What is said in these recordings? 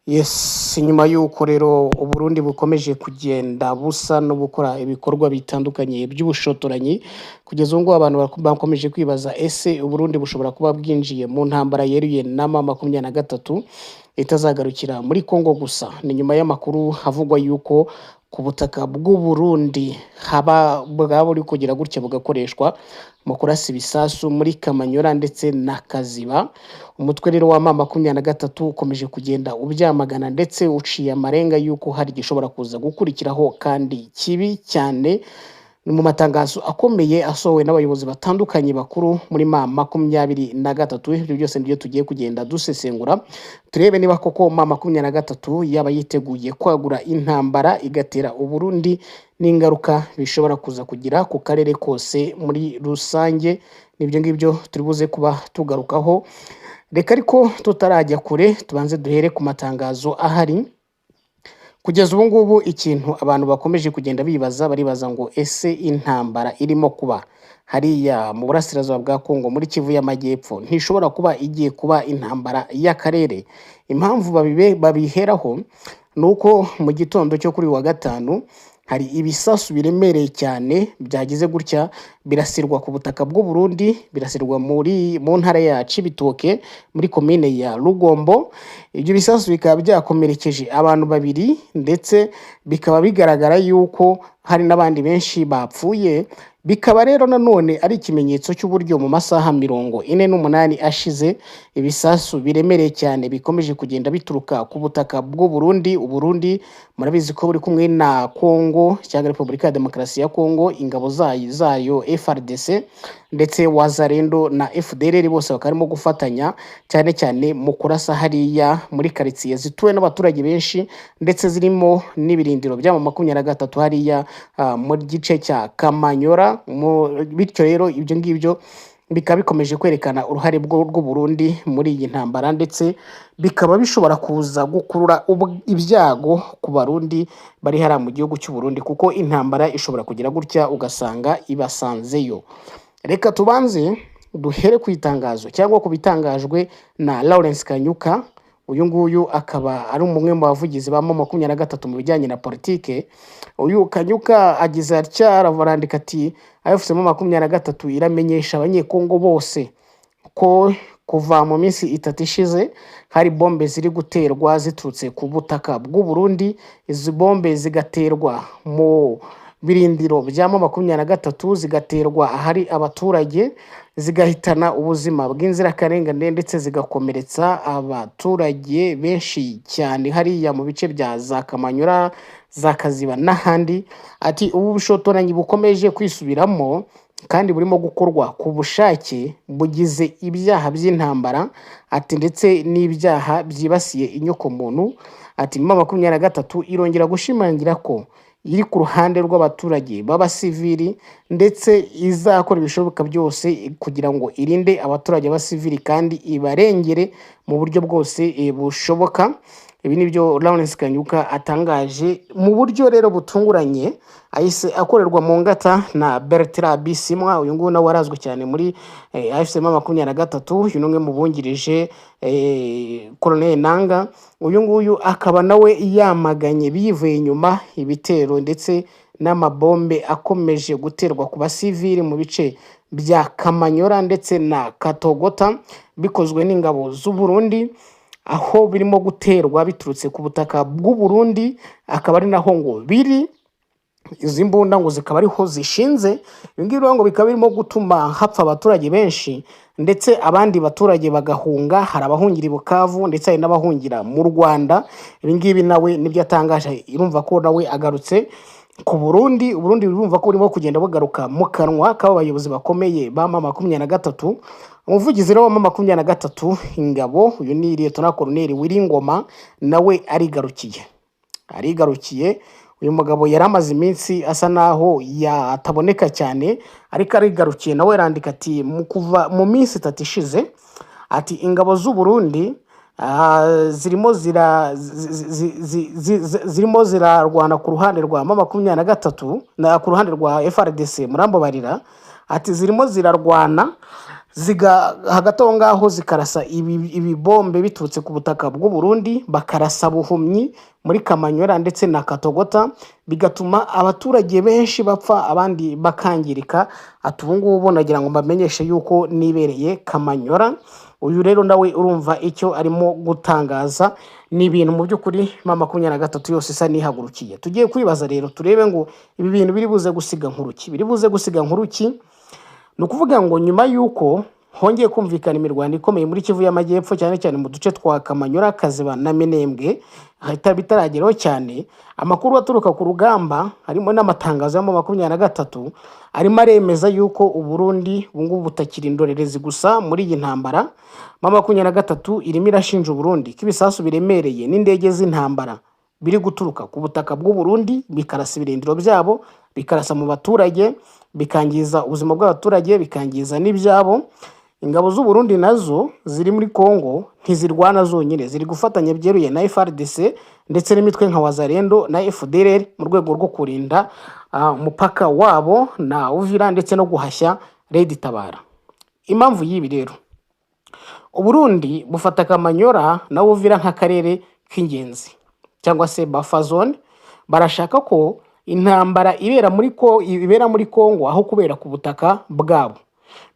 Yes, nyuma y'uko rero Uburundi bukomeje kugenda busa no gukora ibikorwa bitandukanye by'ubushotoranyi, kugeza ubu ngubu abantu bakomeje kwibaza ese Uburundi bushobora kuba bwinjiye mu ntambara yeruye na M23 itazagarukira muri Congo gusa. Ni nyuma y'amakuru havugwa yuko ku butaka bw'u Burundi bwaba buri kugira gutya bugakoreshwa mu kurasa ibisasu muri Kamanyora ndetse na Kaziba. Umutwe rero wa M23 ukomeje kugenda ubyamagana ndetse uciye amarenga yuko hari igishobora kuza gukurikiraho kandi kibi cyane. Ni mu matangazo akomeye asohowe n'abayobozi batandukanye bakuru muri M23. Ibyo byose nibyo tugiye kugenda dusesengura, turebe niba koko M23 yaba yiteguye kwagura intambara igatera Uburundi n'ingaruka bishobora kuza kugira ku karere kose muri rusange. Nibyo ngibyo turi buze kuba tugarukaho. Reka ariko tutarajya kure tubanze duhere ku matangazo ahari. Kugeza ubu ngubu ikintu abantu bakomeje kugenda baribaza ngo ese intambara irimo kuba hariya mu burasirazuba bwa Kongo muri Kivu y'Amajyepfo ntishobora kuba igiye kuba intambara y'akarere? Impamvu babiheraho nuko mu gitondo cyo kuri wa gatanu hari ibisasu biremereye cyane byagize gutya birasirwa ku butaka bw'u Burundi, birasirwa mu ntara ya Cibitoke muri komine ya Rugombo. Ibyo bisasu bikaba byakomerekeje abantu babiri ndetse bikaba bigaragara yuko hari n'abandi benshi bapfuye. Bikaba rero nanone ari ikimenyetso cy'uburyo mu masaha 48 ashize ibisasu biremereye cyane bikomeje kugenda bituruka ku butaka bw'u Burundi. Uburundi murabizi ko buri kumwe na Kongo cyangwa Repubulika ya Demokarasi ya Kongo, ingabo zayo FARDC ndetse Wazalendo na FDLR bose bakarimo gufatanya cyane cyane mu kurasa hariya muri quartier zituwe n'abaturage benshi ndetse zirimo n'ibirindiro bya M23 hariya mu gice cya Kamanyora. Bityo rero ibyo ngibyo bikaba bikomeje kwerekana uruhare rw'u Burundi muri iyi ntambara ndetse bikaba bishobora kuza gukurura ibyago ku Barundi bari hariya mu gihugu cy'u Burundi, kuko intambara ishobora kugira gutya ugasanga ibasanzeyo. Reka tubanze duhere ku itangazo cyangwa ku bitangajwe na Lawrence Kanyuka. Uyu nguyu akaba ari umwe mu bavugizi ba M23 mu bijyanye na politike. Uyu Kanyuka agize atya aravarandika ati AFC M23 iramenyesha abanyekongo bose ko kuva mu minsi 3 ishize hari bombe ziri guterwa ziturutse ku butaka bw'u Burundi. Izi bombe zigaterwa mu birindiro bya M23, zigaterwa ahari abaturage, zigahitana ubuzima bw'inzirakarengane ndetse zigakomeretsa abaturage benshi cyane hariya mu bice bya za Kamanyora, za Kaziba n'ahandi. Ati ubu bushotoranyi bukomeje kwisubiramo kandi burimo gukorwa ku bushake bugize ibyaha by'intambara, ati ndetse n'ibyaha byibasiye inyoko muntu. Ati M23 irongera gushimangira ko iri ku ruhande rw'abaturage b'abasivili ndetse izakora ibishoboka byose kugira ngo irinde abaturage b'abasivili kandi ibarengere mu buryo bwose bushoboka. Ibi nibyo Lawrence Kanyuka atangaje mu buryo rero butunguranye, ahise akorerwa mu ngata na Bertrand Bisimwa. Uyu nguyu nawe warazwe cyane muri AFC M23, uyu numwe mu bungirije Colonel Nanga. Uyu nguyu akaba nawe yamaganye bivuye inyuma ibitero ndetse n'amabombe akomeje guterwa ku basivili mu bice bya Kamanyora ndetse na Katogota bikozwe n'ingabo z'u Burundi, aho birimo guterwa biturutse ku butaka bw'u Burundi. Akaba ari naho ngo biri izi mbunda ngo zikaba ariho zishinze. Ibi ngibi ngo bikaba birimo gutuma hapfa abaturage benshi ndetse abandi baturage bagahunga. Hari abahungira i Bukavu ndetse hari n'abahungira mu Rwanda. Ibi ngibi nawe nibyo atangaje. Irumva ko nawe agarutse ku Burundi. Uburundi burumva ko burimo kugenda bugaruka mu kanwa k'abayobozi bakomeye ba M23. Umuvugizi wa M23 ingabo, uyu ni Lieutenant Colonel Wiringoma, nawe arigarukiye. Uyu mugabo yari amaze iminsi asa naho yataboneka cyane, ariko arigarukiye nawe randika ati kuva mu minsi 3 ishize ati ingabo z'u Burundi zirimo zirarwana ku ruhande rwa M23 na ku ruhande rwa FARDC murambo barira. Ati zirimo zirarwana hagati aho ngaho zikarasa ibibombe biturutse ku butaka bw'u Burundi, bakarasa Buhumyi muri Kamanyora ndetse na Katogota, bigatuma abaturage benshi bapfa abandi bakangirika. Ati ubu ngubu nagira ngo mbamenyeshe yuko nibereye Kamanyora. Uyu rero nawe urumva icyo arimo gutangaza, ni ibintu mu by'ukuri M23 yose isa nihagurukiye. Tugiye kwibaza rero turebe ngo ibi bintu biri buze gusiga nkuruki, ni ukuvuga ngo nyuma y'uko hongeye kumvikana imirwano ikomeye muri Kivu y'Amajyepfo, cyane cyane mu duce twa Kamanyora, Kaziba na Minembwe, bitarageraho cyane, amakuru aturuka ku rugamba harimo n'amatangazo ya M23 arimo aremeza yuko Uburundi ubungubu butakiri indorerezi gusa muri iyi ntambara. M23 irimo irashinja Uburundi ko ibisasu biremereye n'indege z'intambara biri guturuka ku butaka bw'u Burundi, bikarasa ibirindiro byabo, bikarasa mu baturage, bikangiza ubuzima bw'abaturage, bikangiza n'ibyabo. Ingabo z'u Burundi nazo ziri muri Kongo ntizirwana zonyine, ziri gufatanya byeruye na FARDC ndetse n'imitwe nka Wazalendo na FDLR mu rwego rwo kurinda umupaka wabo na Uvira ndetse no guhashya Red Tabara. Impamvu y'ibi rero, Uburundi bufata Kamanyora na Uvira nk'akarere k'ingenzi cyangwa se buffer zone. Barashaka ko intambara ibera muri Kongo aho kubera ku butaka bwabo.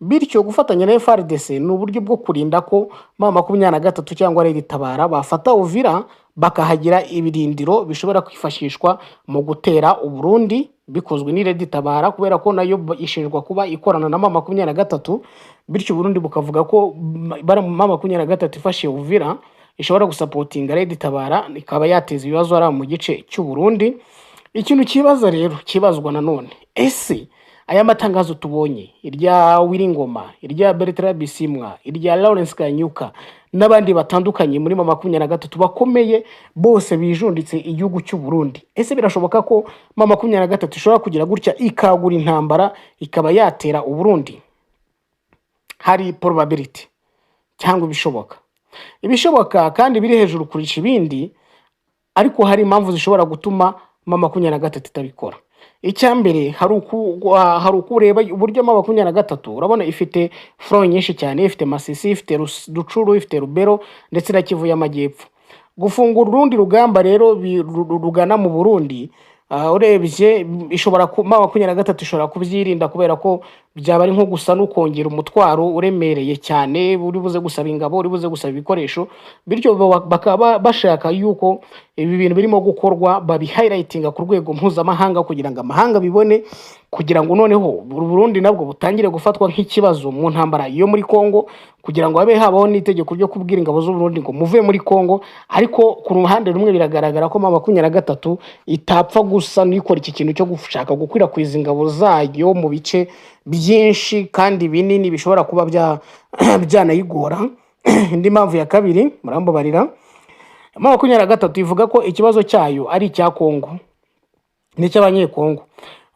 Bityo gufatanya na FARDC ni uburyo bwo kurinda ko M23 cyangwa Red Tabara bafata Uvira bakahagira ibirindiro bishobora kwifashishwa mu gutera Uburundi, bikozwe ni Red Tabara kubera ko nayo ishinjwa kuba ikorana na M23. Bityo Burundi bukavuga ko M23 ifashe Uvira ishobora gusapotinga Red Tabara, ikaba yateza ibibazo ari mu gice cy'u Burundi. Ikintu kibazwa nanone, ese aya matangazo tubonye, irya Wiringoma, irya Bertrand Bisimwa, irya Lawrence Kanyuka n'abandi batandukanye muri M23 bakomeye bose bijunditse igihugu cy'u Burundi, ese birashoboka ko M23 ishobora kugira gutya ikagura intambara ikaba yatera u Burundi? Hari probability cyangwa ibishoboka kandi biri hejuru kurisha ibindi, ariko hari impamvu zishobora gutuma M23 itabikora. Icyambere hari ukureba uburyo M23 urabona ifite front nyinshi cyane, ifite Masisi, ifite Rucuru, ifite Rubero ndetse na Kivu y'Amajyepfo. Gufungura urundi rugamba rero rugana mu Burundi, urebye M23 ishobora kubyirinda kubera ko byaba ari nko gusa n'ukongera umutwaro uremereye cyane, uri buze gusaba ingabo, uri buze gusaba ibikoresho. Bityo bakaba bashaka yuko ibi bintu birimo gukorwa babi highlightinga ku rwego mpuzamahanga kugira ngo amahanga bibone, kugira ngo noneho Burundi nabwo butangire gufatwa nk'ikibazo mu ntambara yo muri Kongo, kugira ngo habaho n'itegeko ryo kubwira ingabo z'u Burundi ngo muve muri Kongo. Ariko ku ruhande rumwe biragaragara ko M23 itapfa gusa n'ikora iki kintu cyo gushaka gukwirakwiza ingabo zayo mu bice byinshi kandi binini bishobora kuba byanayigora. Indi mpamvu ya kabiri, murambabarira, M23 ivuga ko ikibazo cyayo ari icya Kongo n'icy'abanyekongo.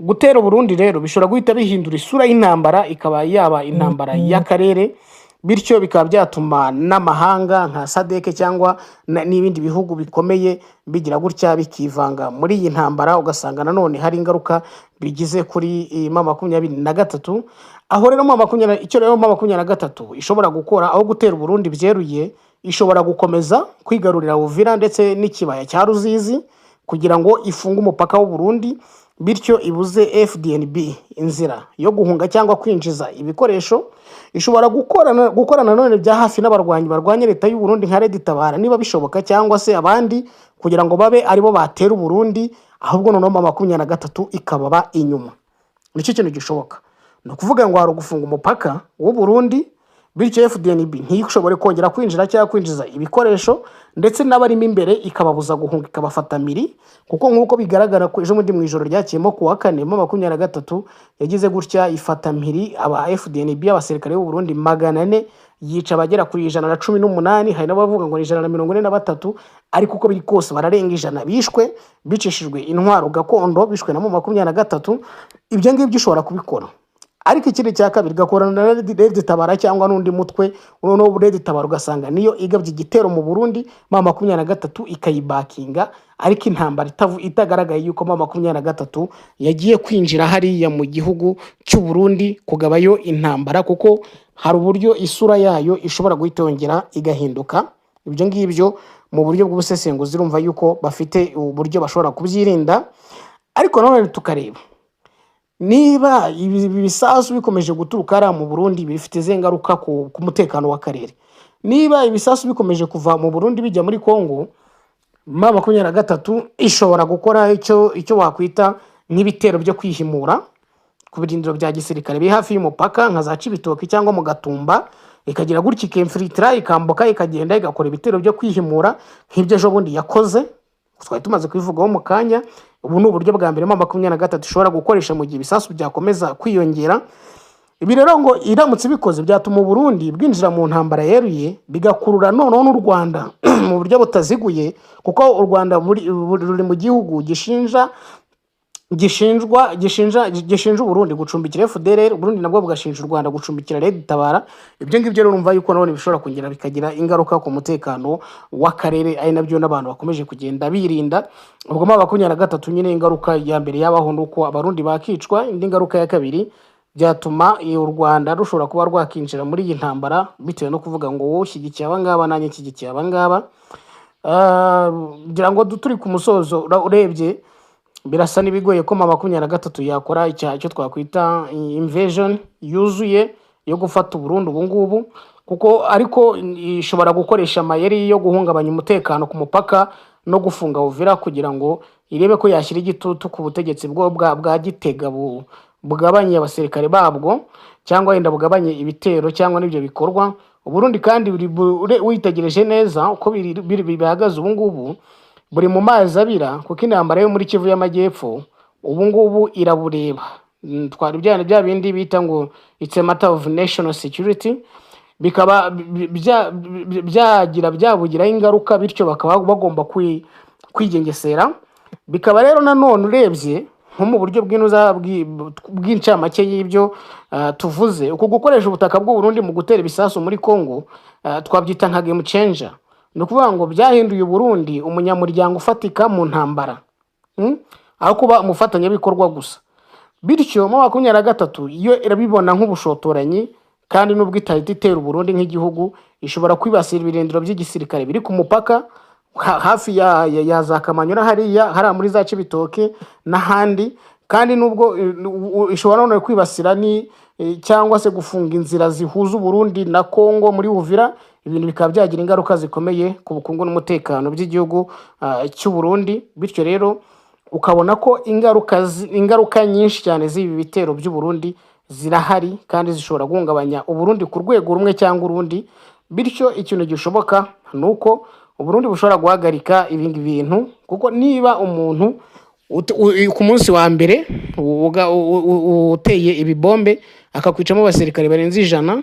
Gutera Burundi rero bishobora guhita bihindura isura y'intambara, ikaba yaba intambara y'akarere. Bityo bikaba byatuma n'amahanga nka SADC cyangwa n'ibindi bihugu bikomeye bigira gutya bikivanga muri iyi ntambara, ugasanga nanone hari ingaruka bigize kuri M23. Aho rero M23 ishobora gukora aho gutera Burundi byeruye, ishobora gukomeza kwigarurira Uvira ndetse n'ikibaya cya Ruzizi kugira ngo ifunge umupaka w'u Burundi, bityo ibuze FDNB inzira yo guhunga cyangwa kwinjiza ibikoresho. Ishobora gukorana none bya hafi n'abarwanyi barwanya leta y'u Burundi nka Red Tabara niba bishoboka, cyangwa se abandi, kugira ngo babe aribo batera u Burundi, ahubwo noneho M23 ikababa inyuma. Nicyo kintu gishoboka. No kuvuga ngo hari gufunga umupaka w'u Burundi, bityo FDNB ntishobore kongera kwinjira cyangwa kwinjiza ibikoresho, ndetse n'abarimo imbere ikababuza guhunga, ikabafata miri. Kuko nk'uko bigaragara ko ejo muri mu ijoro ryakiyemo ku wa kane M23 yagize gutya ifata mpiri aba FDNB abasirikare b'u Burundi 400, yica abagera kuri 118. hari n'abavuga ngo 143, ariko uko biri kose bararenga 100 bishwe bicishijwe intwaro gakondo, bishwe na M23. Ibyo ngibyo ushobora kubikora, ariko ikindi cya kabiri gakorana na Red Tabara cyangwa n'undi mutwe noneho Red Tabara ugasanga niyo igabye igitero mu Burundi M23 ikayibakinga, ariko intambara itagaragaye yuko M23 yagiye kwinjira hariya mu gihugu cy'u Burundi kugabayo intambara, kuko hari uburyo isura yayo ishobora guhita yongera igahinduka. Ibyo ngibyo mu buryo bw'ubusesenguzi urumva yuko bafite uburyo bashobora kubyirinda. Ariko nanone tukareba niba ibi bisasu bikomeje guturuka hariya mu Burundi bifite izihe ngaruka ku mutekano w'akarere. Niba ibisasu bikomeje kuva mu Burundi bijya muri Kongo, M23 ishobora gukora icyo wakwita nk'ibitero byo kwihimura ku birindiro bya gisirikare biri hafi y'umupaka nka za Cibitoke cyangwa mu Gatumba, ikagira gutya ikemfilitira ikambuka ikagenda igakora ibitero byo kwihimura nk'ibyo ejo bundi yakoze twari tumaze kubivugaho mu kanya. Ubu ni uburyo bwa mbere M23 ishobora gukoresha mu gihe ibisasu byakomeza kwiyongera. Ibi rero ngo iramutse bikoze byatuma Burundi bwinjira mu ntambara yeruye, bigakurura noneho n'u Rwanda mu buryo butaziguye, kuko u Rwanda ruri mu gihugu gishinja Burundi gucumbikira FDLR, Burundi nabwo bugashinja u Rwanda gucumbikira Red Tabara. Ibyo ngibyo rero urumva yuko none bishobora kongera bikagira ingaruka ku mutekano w'akarere, ari nabyo n'abantu bakomeje kugenda birinda. Ubwo M23 nyine ingaruka ya mbere yabaho nuko abarundi bakicwa, indi ngaruka ya kabiri byatuma u Rwanda rushobora kuba rwakinjira muri iyi ntambara bitewe no kuvuga ngo wowe ushyigikiye abangaba nanjye nshyigikiye abangaba. Ngira ngo turi ku musozo urebye birasa n'ibigoye ko M23 yakora icyo twakwita invasion yuzuye yo gufata Burundi ubu ngubu, kuko ariko ishobora gukoresha amayeri yo guhungabanya umutekano ku mupaka no gufunga Uvira kugira ngo irebe ko yashyira igitutu ku butegetsi bwa Gitega bugabanye abasirikare babwo, cyangwa yenda bugabanye ibitero cyangwa n'ibyo bikorwa. Uburundi kandi witegereje neza uko bihagaze ubu ngubu buri mu mazi abira, kuko intambara yo muri Kivu y'Amajyepfo ubu ngubu irabureba. Twari bya bindi bita ngo it's a matter of national security, bikaba byabugira ingaruka, bityo bakaba bagomba kwigengesera. Bikaba rero nanone urebye nko mu buryo bw'incamake y'ibyo tuvuze, uko gukoresha ubutaka bw'u Burundi mu gutera ibisasu muri Kongo twabyita nka game changer. Ni ukuvuga ngo byahinduye Burundi umunyamuryango ufatika mu ntambara, aho kuba umufatanyabikorwa gusa. Bityo M23 iyo irabibona nk'ubushotoranyi, kandi n'ubwo itahita itera Burundi nk'igihugu, ishobora kwibasira ibirindiro by'igisirikare biri ku mupaka hafi ya za Kamanyura hariya muri za Cibitoke n'ahandi, kandi nubwo ishobora none kwibasira cyangwa se gufunga inzira zihuza Burundi na Kongo muri Uvira. Ibintu bikaba byagira ingaruka zikomeye ku bukungu n'umutekano by'igihugu cy'u Burundi. Bityo rero ukabona ko ingaruka nyinshi cyane z'ibi bitero by'u Burundi zirahari, kandi zishobora guhungabanya Burundi ku rwego rumwe cyangwa urundi. Bityo ikintu gishoboka ni uko Burundi bushobora guhagarika ibindi bintu, kuko niba umuntu ku munsi wa mbere uteye ibibombe akakwicamo abasirikare barenze 100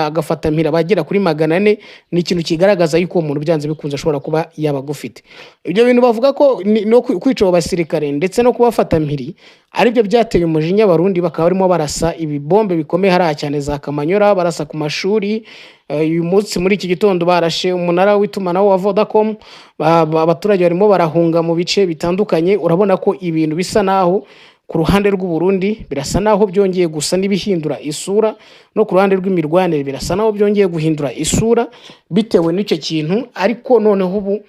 agafata mpira bagera kuri 400, ni ikintu kigaragaza yuko umuntu byanze bikunze ashobora kuba yabagufite. Ibyo bintu bavuga ko no kwica abasirikare ndetse no kubafata mpiri ari byo byateye umujinya Abarundi, bakaba barimo barasa ibibombe bikomeye hariya cyane za Kamanyura, barasa ku mashuri. Uyu munsi muri iki gitondo barashe umunara w'itumanaho wa Vodacom, abaturage barimo barahunga mu bice bitandukanye. Urabona ko ibintu bisa naho ku ruhande rw'u Burundi birasa naho byongeye gusa n'ibihindura isura, no ku ruhande rw'imirwanire birasa naho byongeye guhindura isura bitewe n'icyo kintu. Ariko noneho ubu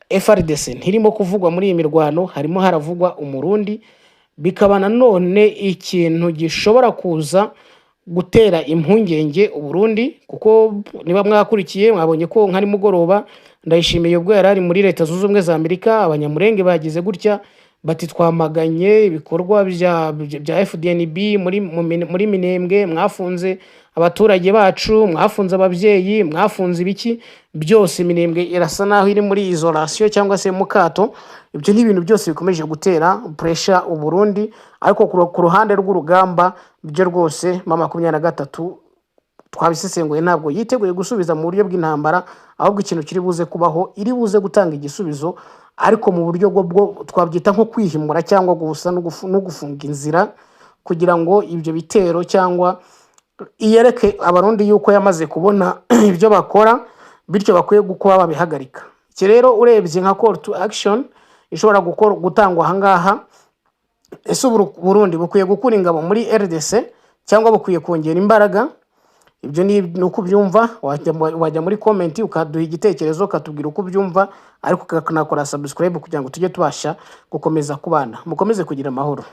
FRDC ntirimo kuvugwa muri iyi mirwano, harimo haravugwa Umurundi. Bikaba nanone ikintu gishobora kuza gutera impungenge Burundi, kuko niba mwakurikiye mwabonye ko nka mugoroba Ndayishimiye ubwo yari muri Leta Zunze Ubumwe za Amerika, abanyamurenge bagize gutya bati twamaganye ibikorwa bya FDNB muri Minembwe, mwafunze abaturage bacu, mwafunze ababyeyi, mwafunze ibiki byose. Minembwe irasa naho iri muri isolation cyangwa se mukato. Ibyo ni ibintu byose bikomeje gutera pressure Burundi. Ariko ku ruhande rw'urugamba byo rwose M23 twabisesenguye ntabwo yiteguye gusubiza mu buryo bw'intambara, ahubwo ikintu kiri buze kubaho iri buze gutanga igisubizo, ariko mu buryo bwo twabyita nko kwihimura cyangwa gusa no gufunga inzira kugira ngo ibyo bitero cyangwa iyereke abarundi yuko yamaze kubona ibyo bakora bityo bakwiye kuba babihagarika. Iki rero urebye nka call to action ishobora gutangwa ahangaha, ese Burundi bukwiye gukura ingabo muri RDC cyangwa bukwiye kongera imbaraga? Ibyo ni uko ubyumva, wajya muri comment ukaduha igitekerezo ukatubwira uko ubyumva, ariko ukanakora subscribe kugira ngo tujye tubasha gukomeza kubana. Mukomeze kugira amahoro.